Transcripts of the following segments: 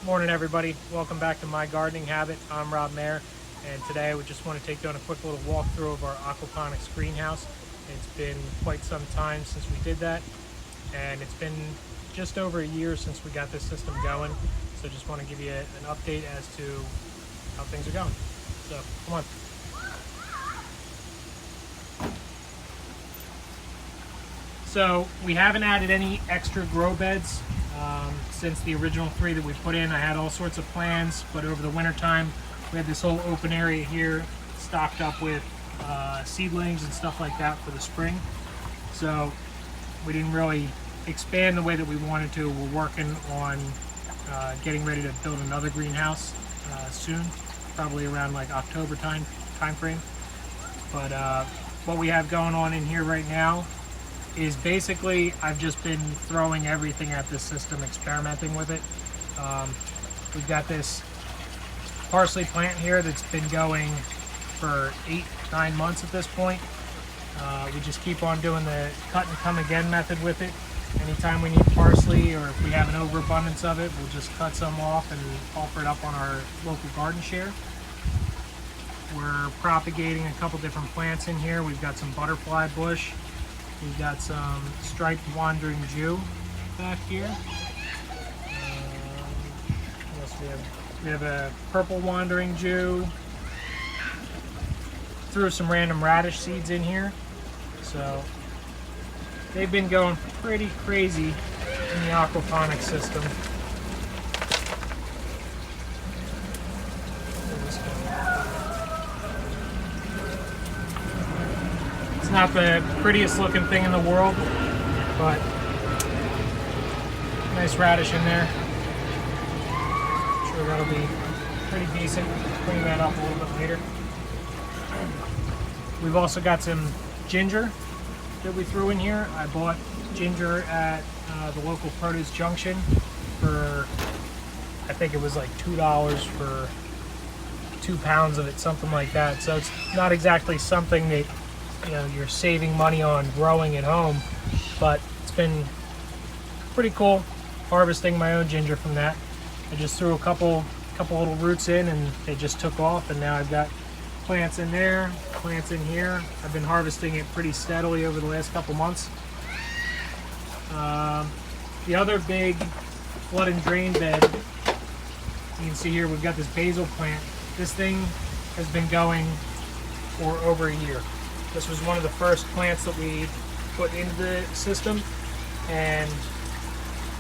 Morning everybody, welcome back to My Gardening Habit. I'm Rob Mayer, and today we just want to take you on a quick little walkthrough of our aquaponics greenhouse. It's been quite some time since we did that, and it's been just over a year since we got this system going. So just want to give you an update as to how things are going. So come on. So we haven't added any extra grow beds since the original 3 that we put in. I had all sorts of plans, but over the winter time we had this whole open area here stocked up with seedlings and stuff like that for the spring. So we didn't really expand the way that we wanted to. We're working on getting ready to build another greenhouse soon, probably around like October time frame. But what we have going on in here right now is basically I've just been throwing everything at this system, experimenting with it. We've got this parsley plant here that's been going for 8-9 months at this point. We just keep on doing the cut and come again method with it. Anytime we need parsley, or if we have an overabundance of it, we'll just cut some off and offer it up on our local garden share. We're propagating a couple different plants in here. We've got some butterfly bush. We've got some striped wandering Jew back here. What else do we have? We have a purple wandering Jew. Threw some random radish seeds in here. So they've been going pretty crazy in the aquaponics system. Not the prettiest looking thing in the world, but nice radish in there. I'm sure that'll be pretty decent. Clean that up a little bit later. We've also got some ginger that we threw in here. I bought ginger at the local produce junction for, I think it was like $2 for 2 pounds of it, something like that. So it's not exactly something that you're saving money on growing at home, but it's been pretty cool harvesting my own ginger from that. I just threw a couple little roots in and they just took off, and now I've got plants in there, plants in here. I've been harvesting it pretty steadily over the last couple months. The other big flood and drain bed, you can see here we've got this basil plant. This thing has been going for over a year. This was one of the first plants that we put into the system, and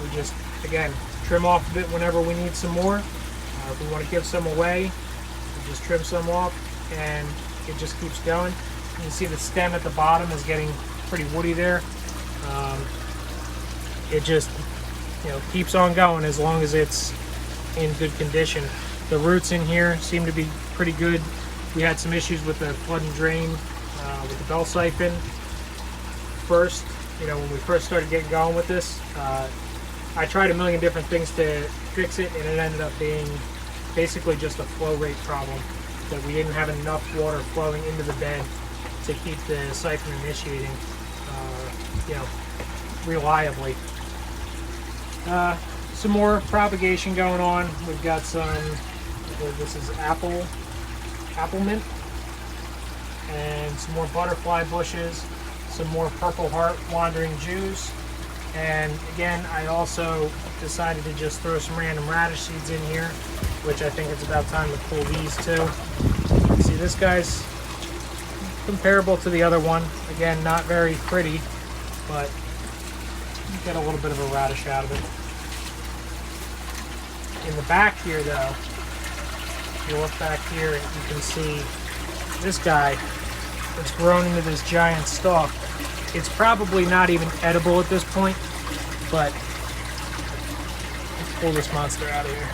we just, again, trim off a bit whenever we need some more. If we want to give some away, we just trim some off, and it just keeps going. You can see the stem at the bottom is getting pretty woody there. It just, keeps on going as long as it's in good condition. The roots in here seem to be pretty good. We had some issues with the flood and drain with the bell siphon first. When we first started getting going with this, I tried a million different things to fix it, and it ended up being basically just a flow rate problem, that we didn't have enough water flowing into the bed to keep the siphon initiating reliably. Some more propagation going on. We've got some, this is apple mint, and some more butterfly bushes, some more purple heart wandering Jews, and again I also decided to just throw some random radish seeds in here, which I think it's about time to pull these too. See, this guy's comparable to the other one. Again, not very pretty, but you get a little bit of a radish out of it. In the back here though, if you look back here, you can see this guy that's grown into this giant stalk. It's probably not even edible at this point, but let's pull this monster out of here.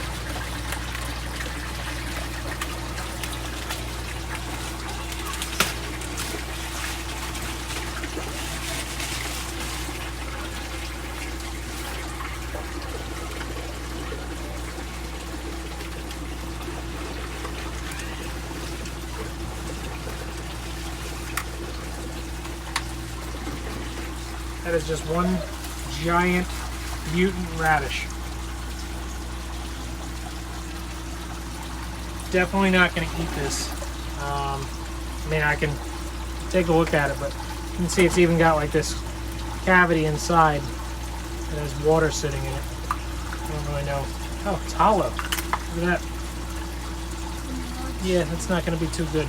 That is just one giant mutant radish. definitely not going to eat this. I mean, I can take a look at it, but you can see it's even got like this cavity inside that has water sitting in it. I don't really know. Oh, it's hollow. Look at that. Yeah, that's not going to be too good.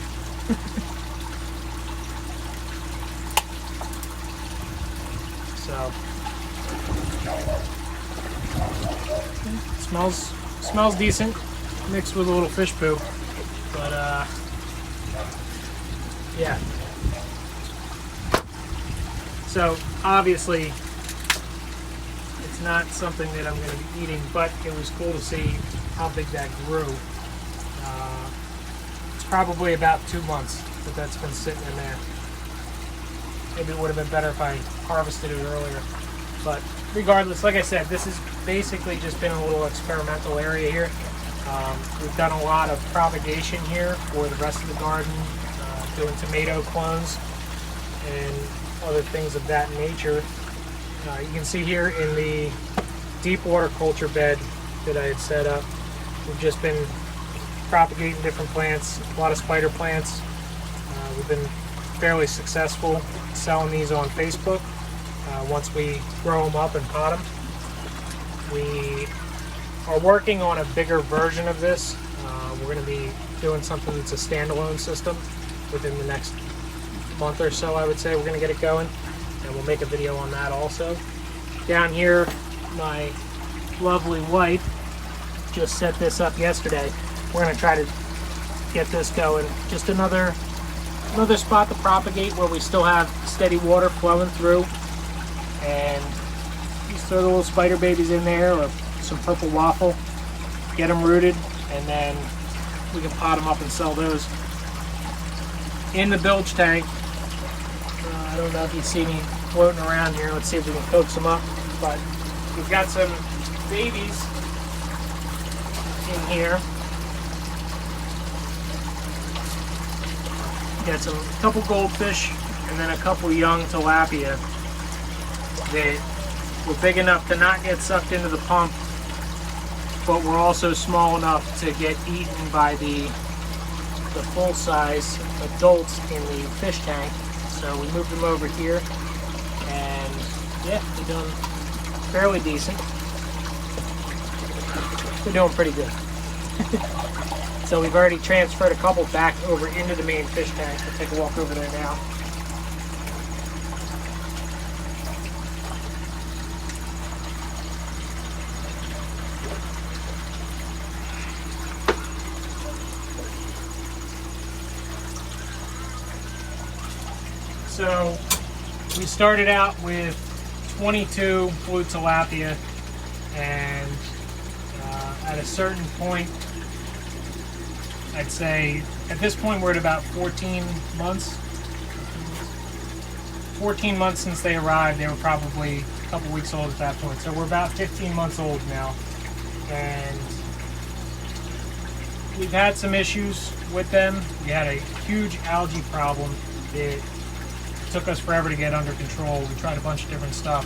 So, smells decent, mixed with a little fish poo, but yeah. So obviously, it's not something that I'm going to be eating, but it was cool to see how big that grew. It's probably about 2 months that that's been sitting in there. Maybe it would have been better if I harvested it earlier. But regardless, like I said, this has basically just been a little experimental area here. We've done a lot of propagation here for the rest of the garden, doing tomato clones and other things of that nature. You can see here in the deep water culture bed that I had set up, we've just been propagating different plants, a lot of spider plants. We've been fairly successful selling these on Facebook. Once we grow them up and pot them, we are working on a bigger version of this. We're going to be doing something that's a standalone system within the next month or so. I would say we're going to get it going, and we'll make a video on that also. Down here, my lovely wife just set this up yesterday. We're going to try to get this going. Just another spot to propagate where we still have steady water flowing through, and just throw the little spider babies in there or some purple waffle, get them rooted, and then we can pot them up and sell those. In the bilge tank, I don't know if you see me floating around here. Let's see if we can coax them up, but we've got some babies in here. Got a couple goldfish and then a couple young tilapia that were big enough to not get sucked into the pump, but were also small enough to get eaten by the full-size adults in the fish tank. So we moved them over here, and yeah, they're doing fairly decent. They're doing pretty good. So we've already transferred a couple back over into the main fish tank. We'll take a walk over there now. So we started out with 22 blue tilapia, and at a certain point, I'd say at this point we're at about 14 months. 14 months since they arrived. They were probably a couple weeks old at that point. So we're about 15 months old now. And we've had some issues with them. We had a huge algae problem that took us forever to get under control. We tried a bunch of different stuff.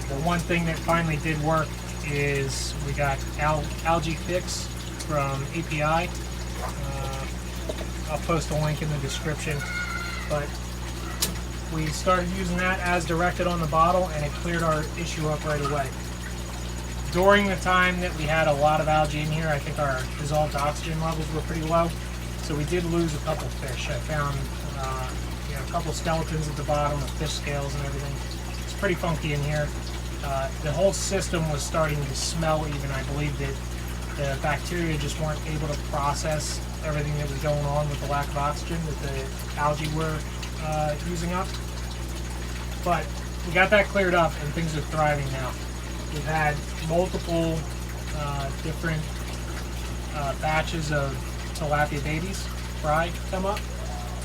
The one thing that finally did work is we got algae fix from API. I'll post a link in the description, but we started using that as directed on the bottle, and it cleared our issue up right away. During the time that we had a lot of algae in here, I think our dissolved oxygen levels were pretty low, so we did lose a couple fish. I found a couple skeletons at the bottom with fish scales and everything. It's pretty funky in here. The whole system was starting to smell even. I believe that the bacteria just weren't able to process everything that was going on with the lack of oxygen that the algae were using up. But we got that cleared up, and things are thriving now. We've had multiple different batches of tilapia babies, fry, come up,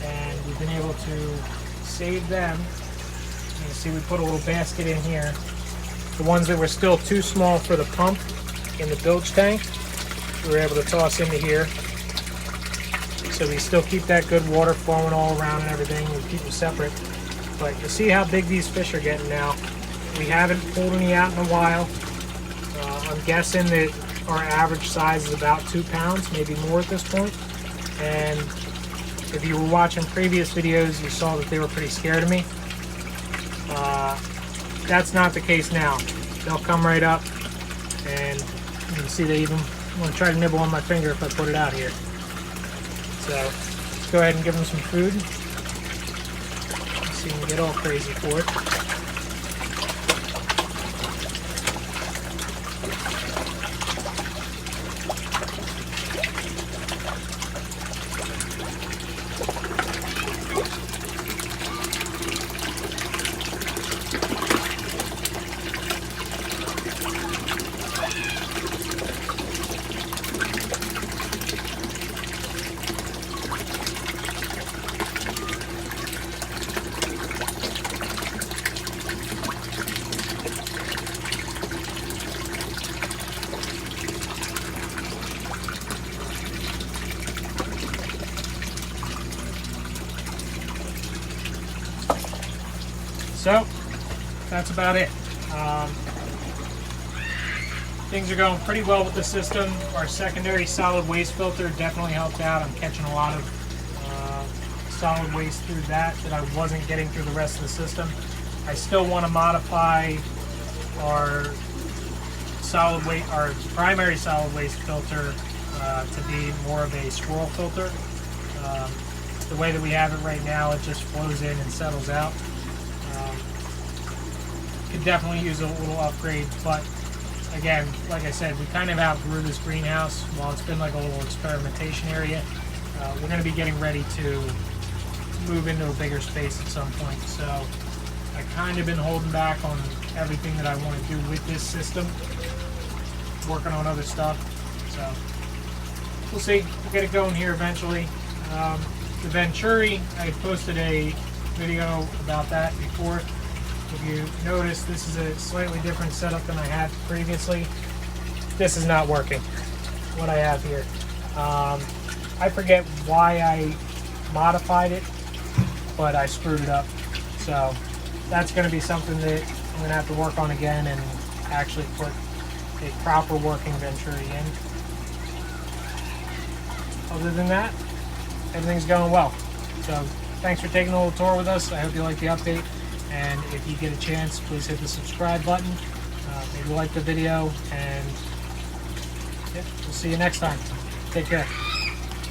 and we've been able to save them. You can see we put a little basket in here. The ones that were still too small for the pump in the bilge tank, we were able to toss into here. So we still keep that good water flowing all around and everything. We keep them separate. But you see how big these fish are getting now. We haven't pulled any out in a while. I'm guessing that our average size is about 2 pounds, maybe more at this point. And if you were watching previous videos, you saw that they were pretty scared of me. That's not the case now. They'll come right up, and you can see they even want to try to nibble on my finger if I put it out here. So let's go ahead and give them some food. Let's see if we can get all crazy for it. So that's about it. Things are going pretty well with the system. Our secondary solid waste filter definitely helped out. I'm catching a lot of solid waste through that I wasn't getting through the rest of the system. I still want to modify our primary solid waste filter to be more of a swirl filter. The way that we have it right now, it just flows in and settles out. Could definitely use a little upgrade, but again, like I said, we kind of outgrew this greenhouse. While it's been like a little experimentation area, we're going to be getting ready to move into a bigger space at some point. So I kind of been holding back on everything that I want to do with this system, working on other stuff. So we'll see. We'll get it going here eventually. The Venturi, I posted a video about that before. If you notice, this is a slightly different setup than I had previously. This is not working, what I have here. I forget why I modified it, but I screwed it up. So that's going to be something that I'm going to have to work on again and actually put a proper working Venturi in. Other than that, everything's going well. So thanks for taking a little tour with us. I hope you like the update. And if you get a chance, please hit the subscribe button. Maybe like the video, and yeah, we'll see you next time. Take care.